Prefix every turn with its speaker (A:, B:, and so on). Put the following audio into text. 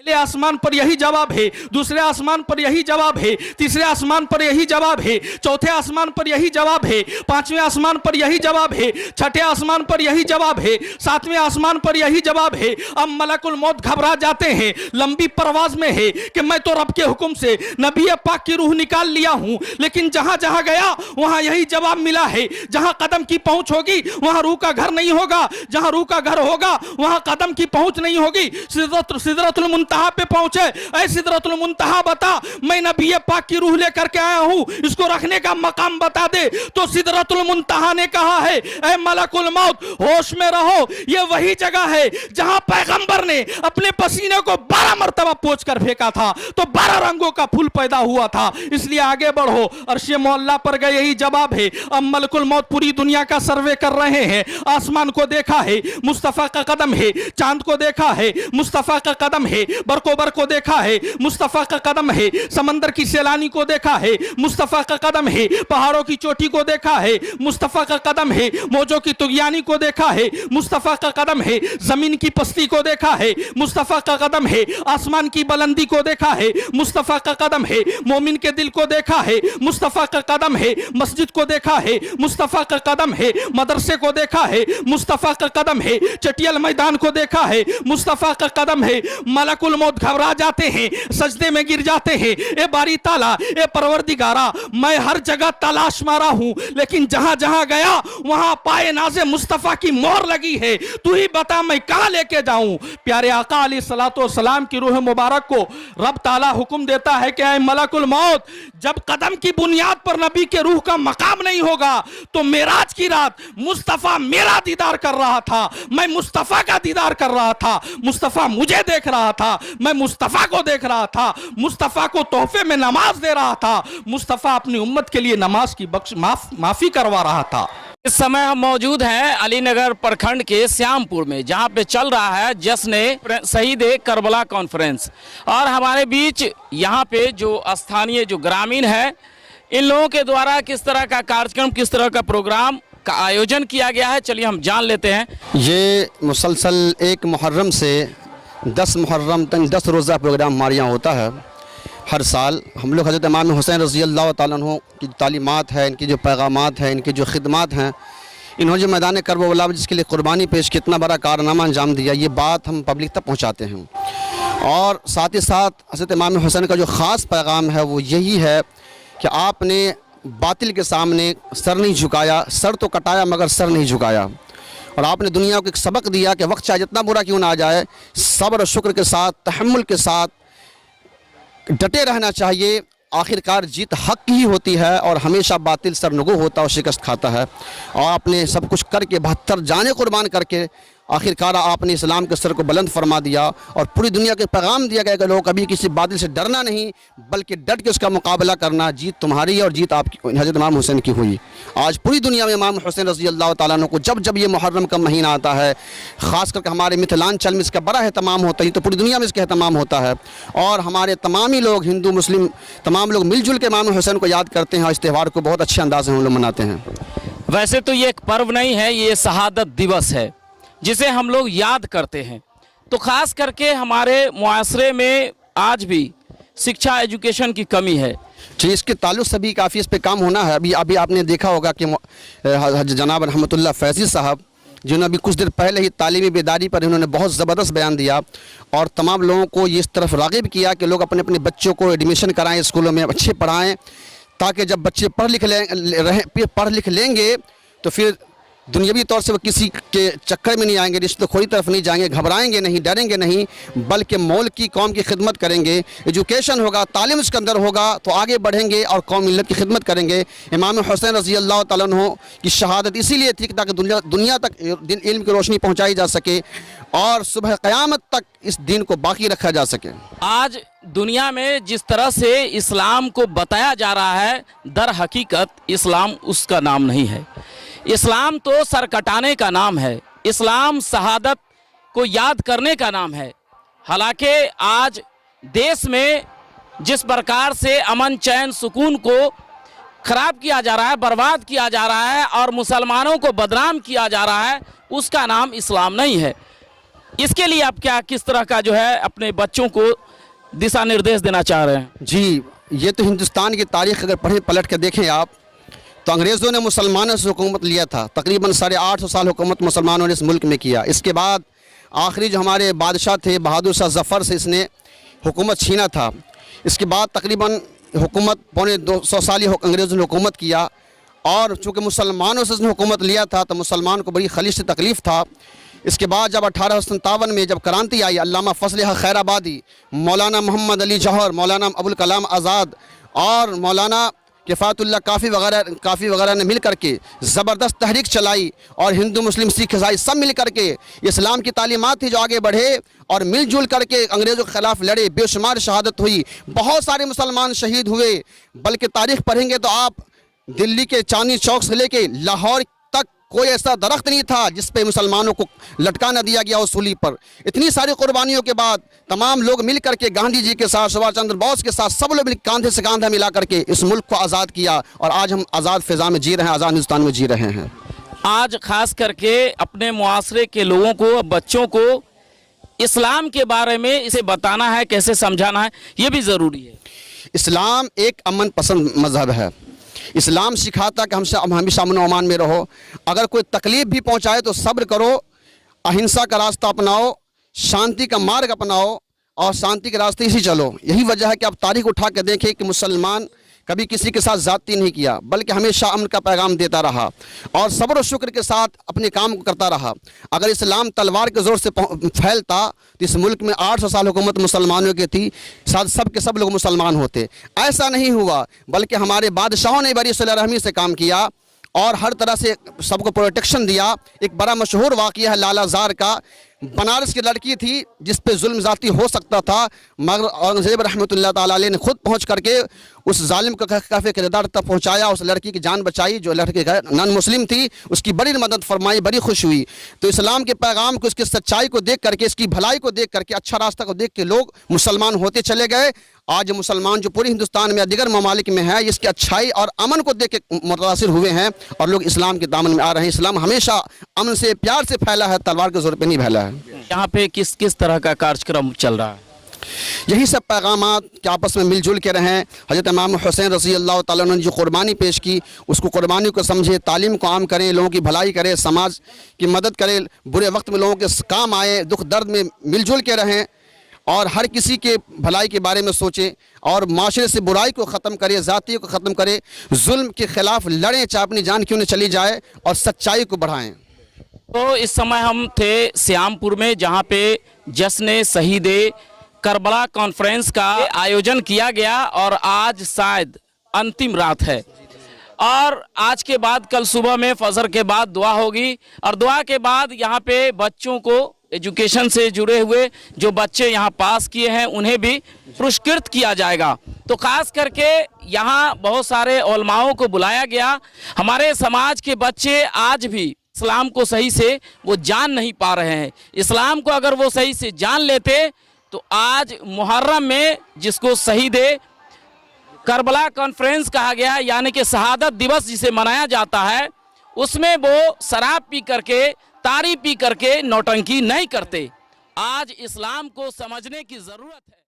A: पहले आसमान पर यही जवाब है, दूसरे आसमान पर यही जवाब है, तीसरे आसमान पर यही जवाब है, चौथे आसमान पर यही जवाब है, पांचवें आसमान पर यही जवाब है, छठे आसमान पर यही जवाब है, सातवें आसमान पर यही जवाब है। अब मलकुल मौत घबरा जाते हैं, लंबी परवाज में है कि मैं तो रब के हुक्म से नबी पाक की रूह निकाल लिया हूं, लेकिन जहां जहां गया वहां यही जवाब मिला है, जहां कदम की पहुंच होगी वहां रूह का घर नहीं होगा, जहां रूह का घर होगा वहां कदम की पहुंच नहीं होगी। सिदरतुल मुंतहा पे पहुंचे, ऐ सिदरतुल मुंतहा बता, मैं नबी पाक की रूह लेकर के आया हूं, इसको रखने का मकाम बता दे। तो सिदरतुल मुंतहा ने कहा है, ऐ मलकुल मौत होश में रहो, ये वही जगह है जहां पैगंबर ने अपने पसीने को 12 मरतबा पोंछ कर फेंका था तो 12 रंगों का फूल पैदा हुआ था। इसलिए आगे बढ़ो, अर्शे मौला पर गए यही जवाब है। अब मलकुल मौत पूरी दुनिया का सर्वे कर रहे हैं, आसमान को देखा है, मुस्तफा का कदम है, चांद को देखा है, मुस्तफा का कदम है, बरकोबर को देखा है, मुस्तफा का कदम है, समंदर की सैलानी को देखा है, मुस्तफा का कदम है, पहाड़ों की चोटी को देखा है, मुस्तफा का कदम है, मौजों की तुगयानी को देखा है, मुस्तफा का कदम है, जमीन की पस्ती को देखा है, मुस्तफा का कदम है, आसमान की बुलंदी को देखा है, मुस्तफा का कदम है, मोमिन के दिल को देखा है, मुस्तफा का कदम है, मस्जिद को देखा है, मुस्तफा का कदम है, मदरसे को देखा है, मुस्तफा का कदम है, चटियल मैदान को देखा है, मुस्तफा का कदम है। मलकुल मौत घबरा जाते हैं, सजदे में गिर जाते हैं, ए बारी ताला, ए परवरदिगारा, मैं हर जगह तलाश मारा हूं, लेकिन जहां जहां गया वहां पाए नाज़े मुस्तफा की मोहर लगी है, तू ही बता मैं कहां लेके जाऊं। प्यारे आका अलैहिस्सलातु वस्सलाम की रूह मुबारक को रब ताला हुक्म देता है कि ऐ मलकुल मौत, जब कदम की बुनियाद पर नबी के रूह का मकाम नहीं होगा तो मेराज की रात मुस्तफा मेरा दीदार कर रहा था, मैं मुस्तफा का दीदार कर रहा था, मुस्तफा मुझे देख रहा था, मैं मुस्तफा को देख रहा था, मुस्तफा को तोहफे में नमाज दे रहा था, मुस्तफा अपनी उम्मत के लिए नमाज की माफी करवा रहा था।
B: इस समय हम मौजूद हैं अलीनगर प्रखंड के श्यामपुर में, जहां पे चल रहा है जश्न शहीद करबला कॉन्फ्रेंस, और हमारे बीच यहां पे जो स्थानीय जो ग्रामीण है, इन लोगों के द्वारा किस तरह का कार्यक्रम, किस तरह का प्रोग्राम का आयोजन किया गया है, चलिए हम जान लेते हैं।
C: ये मुसलसल 1 मुहर्रम से 10 मुहर्रम तक 10 रोज़ा प्रोग्राम हमारे यहाँ होता है। हर साल हम लोग हज़रत इमाम हुसैन रज़ी अल्लाह तआला अन्हु की तालीमात है, इनकी जो पैगामात हैं, इनकी जो खिदमात हैं, इन्होंने जो मैदान करबला जिसके लिए क़ुरबानी पेश कितना बड़ा कारनामा अंजाम दिया, ये बात हम पब्लिक तक पहुँचाते हैं। और साथ ही साथ हज़रत इमाम हुसैन का जो ख़ास पैगाम है वो यही है कि आपने बातिल के सामने सर नहीं झुकाया, सर तो कटाया मगर सर नहीं झुकाया, और आपने दुनिया को एक सबक दिया कि वक्त चाहे जितना बुरा क्यों ना आ जाए, सब्र और शुक्र के साथ, तहम्मुल के साथ डटे रहना चाहिए। आखिरकार जीत हक की ही होती है और हमेशा बातिल सरनगो होता और शिकस्त खाता है। और आपने सब कुछ करके 72 जाने कुर्बान करके आखिरकार आपने इस्लाम के सर को बुलंद फरमा दिया और पूरी दुनिया के पैगाम दिया गया कि लोग कभी किसी बातिल से डरना नहीं बल्कि डट के उसका मुकाबला करना। जीत तुम्हारी है और जीत आपकी हज़रत इमाम हुसैन की हुई। आज पूरी दुनिया में इमाम हुसैन रज़ी अल्लाह तआला अन्हु को जब जब ये मुहर्रम का महीना आता है, ख़ास करके हमारे मिथिलांचल में इसका बड़ा अहतमाम होता है, तो पूरी दुनिया में इसका अहतमाम होता है। और हमारे तमाम ही लोग, हिंदू मुस्लिम तमाम लोग मिलजुल के इमाम हुसैन को याद करते हैं और इस त्यौहार को बहुत अच्छे अंदाज से हम लोग मनाते हैं।
B: वैसे तो ये एक पर्व नहीं है, ये शहादत दिवस है जिसे हम लोग याद करते हैं। तो ख़ास करके हमारे मुआशरे में आज भी शिक्षा एजुकेशन की कमी है
C: जी, इसके ताल्लुक़ से भी काफ़ी इस पे काम होना है। अभी आपने देखा होगा कि जनाब रहमतुल्लाह फैज़ी साहब जिन्होंने अभी कुछ देर पहले ही तालीमी बेदारी पर इन्होंने बहुत ज़बरदस्त बयान दिया और तमाम लोगों को ये इस तरफ राग़िब किया कि लोग अपने अपने बच्चों को एडमिशन कराएँ, स्कूलों में अच्छे पढ़ाएँ, ताकि जब बच्चे पढ़ लिख लेंगे तो फिर दुनियावी तौर से वो किसी के चक्कर में नहीं आएंगे, रिश्तेखोरी तरफ नहीं जाएंगे, घबराएंगे नहीं, डरेंगे नहीं, बल्कि मौल की कौम की खिदमत करेंगे। एजुकेशन होगा, तालीम उसके अंदर होगा तो आगे बढ़ेंगे और कौम मिल्लत की खिदमत करेंगे। इमाम हुसैन रज़ी अल्लाह तआला अन्हु की शहादत इसीलिए थी ताकि दुनिया तक इल्म की रोशनी पहुँचाई जा सके और सुबह क़यामत तक इस दीन को बाकी रखा जा सके।
B: आज दुनिया में जिस तरह से इस्लाम को बताया जा रहा है, दर हकीकत इस्लाम उसका नाम नहीं है। इस्लाम तो सर कटाने का नाम है, इस्लाम शहादत को याद करने का नाम है। हालांकि आज देश में जिस प्रकार से अमन चैन सुकून को ख़राब किया जा रहा है, बर्बाद किया जा रहा है और मुसलमानों को बदनाम किया जा रहा है, उसका नाम इस्लाम नहीं है। इसके लिए आप क्या किस तरह का जो है अपने बच्चों को दिशा निर्देश देना चाह रहे हैं?
C: जी, ये तो हिंदुस्तान की तारीख अगर पढ़े पलट कर देखें आप, तो अंग्रेज़ों ने मुसलमानों से हुकूमत लिया था। तकरीबन 850 साल हुकूमत मुसलमानों ने इस मुल्क में किया। इसके बाद आखिरी जो हमारे बादशाह थे बहादुर शाह ज़फ़र से इसने हुकूमत छीना था। इसके बाद तकरीबन हुकूमत पौने 200 साल ही अंग्रेज़ों ने हुकूमत किया, और चूँकि मुसलमानों से इसने हुकूमत लिया था तो मुसलमान को बड़ी खलीज से तकलीफ़ था। इसके बाद जब 1857 में जब क्रांति आई, अल्लामा फ़ज़ल हक़ खैराबादी, मौलाना मोहम्मद अली जौहर, मौलाना अबुल कलाम आज़ाद और मौलाना किफ़ायतुल्लाह काफ़ी वगैरह ने मिल करके ज़बरदस्त तहरीक चलाई, और हिंदू मुस्लिम सिख ईसाई सब मिल करके इस्लाम की तालीमात थी जो आगे बढ़े और मिलजुल करके अंग्रेज़ों के ख़िलाफ़ लड़े। बेशुमार शहादत हुई, बहुत सारे मुसलमान शहीद हुए। बल्कि तारीख़ पढ़ेंगे तो आप दिल्ली के चांदनी चौक से लेके लाहौर तक कोई ऐसा दरख्त नहीं था जिस पे मुसलमानों को लटका न दिया गया उस सूली पर। इतनी सारी कुर्बानियों के बाद तमाम लोग मिल करके गांधी जी के साथ, सुभाष चंद्र बोस के साथ, सब लोग कांधे से कांधा मिला करके इस मुल्क को आज़ाद किया, और आज हम आज़ाद फ़िज़ा में जी रहे हैं, आज़ाद हिंदुस्तान में जी रहे हैं।
B: आज खास करके अपने मुआशरे के लोगों को, बच्चों को इस्लाम के बारे में इसे बताना है, कैसे समझाना है, ये भी ज़रूरी है।
C: इस्लाम एक अमन पसंद मज़हब है। इस्लाम सिखाता कि हमेशा अमन और अमान में रहो। अगर कोई तकलीफ़ भी पहुंचाए तो सब्र करो, अहिंसा का रास्ता अपनाओ, शांति का मार्ग अपनाओ और शांति के रास्ते से चलो। यही वजह है कि आप तारीख़ उठा कर देखें कि मुसलमान कभी किसी के साथ ज़्यादती नहीं किया, बल्कि हमेशा अमन का पैगाम देता रहा और सब्र और शुक्र के साथ अपने काम को करता रहा। अगर इस्लाम तलवार के ज़ोर से फैलता तो इस मुल्क में 800 साल हुकूमत मुसलमानों की थी, शायद सब के सब लोग मुसलमान होते। ऐसा नहीं हुआ, बल्कि हमारे बादशाहों ने बड़ी सिला रहमी से काम किया और हर तरह से सबको प्रोटेक्शन दिया। एक बड़ा मशहूर वाक़या है लाला ज़ार का। बनारस की लड़की थी जिस पे जुल्म ज़्यादती हो सकता था, मगर औरंगज़ेब रहमतुल्लाह ताला अलैह ने खुद पहुंच करके उस जालिम को काफ़ी किरदार तक पहुंचाया, उस लड़की की जान बचाई जो लड़की नॉन मुस्लिम थी, उसकी बड़ी मदद फरमाई, बड़ी खुश हुई। तो इस्लाम के पैगाम को, इसकी सच्चाई को देख करके, इसकी भलाई को देख करके, अच्छा रास्ता को देख के लोग मुसलमान होते चले गए। आज मुसलमान जो पूरे हिंदुस्तान में दीगर ममालिक में है, इसकी अच्छाई और अमन को देख के मुतासिर हुए हैं और लोग इस्लाम के दामन में आ रहे हैं। इस्लाम हमेशा अमन से, प्यार से फैला है, तलवार के ज़ोर पे नहीं फैला है।
B: यहाँ पे किस किस तरह का कार्यक्रम चल रहा है?
C: यही सब पैगामात कि आपस में मिलजुल के रहें। हज़रत इमाम हुसैन रज़ी अल्लाह ताला अन्हु ने जो कुर्बानी पेश की, उसको कुर्बानी को समझे, तालीम को आम करें, लोगों की भलाई करें, समाज की मदद करें, बुरे वक्त में लोगों के काम आए, दुख दर्द में मिलजुल के रहें और हर किसी के भलाई के बारे में सोचें और माशरे से बुराई को ख़त्म करें, ज़ाती को ख़त्म करें, जुल्म के ख़िलाफ़ लड़ें, चाहे अपनी जान क्यों न चली जाए, और सच्चाई को बढ़ाएँ।
B: तो इस समय हम थे श्यामपुर में, जहाँ पे जश्न शहीद करबला कॉन्फ्रेंस का आयोजन किया गया और आज शायद अंतिम रात है। और आज के बाद कल सुबह में फजर के बाद दुआ होगी और दुआ के बाद यहाँ पे बच्चों को एजुकेशन से जुड़े हुए जो बच्चे यहाँ पास किए हैं उन्हें भी पुरस्कृत किया जाएगा। तो खास करके यहाँ बहुत सारे उलमाओं को बुलाया गया। हमारे समाज के बच्चे आज भी इस्लाम को सही से वो जान नहीं पा रहे हैं। इस्लाम को अगर वो सही से जान लेते तो आज मुहर्रम में, जिसको शहीद करबला कॉन्फ्रेंस कहा गया, यानी कि शहादत दिवस जिसे मनाया जाता है, उसमें वो शराब पी करके, तारी पी करके नौटंकी नहीं करते। आज इस्लाम को समझने की ज़रूरत है।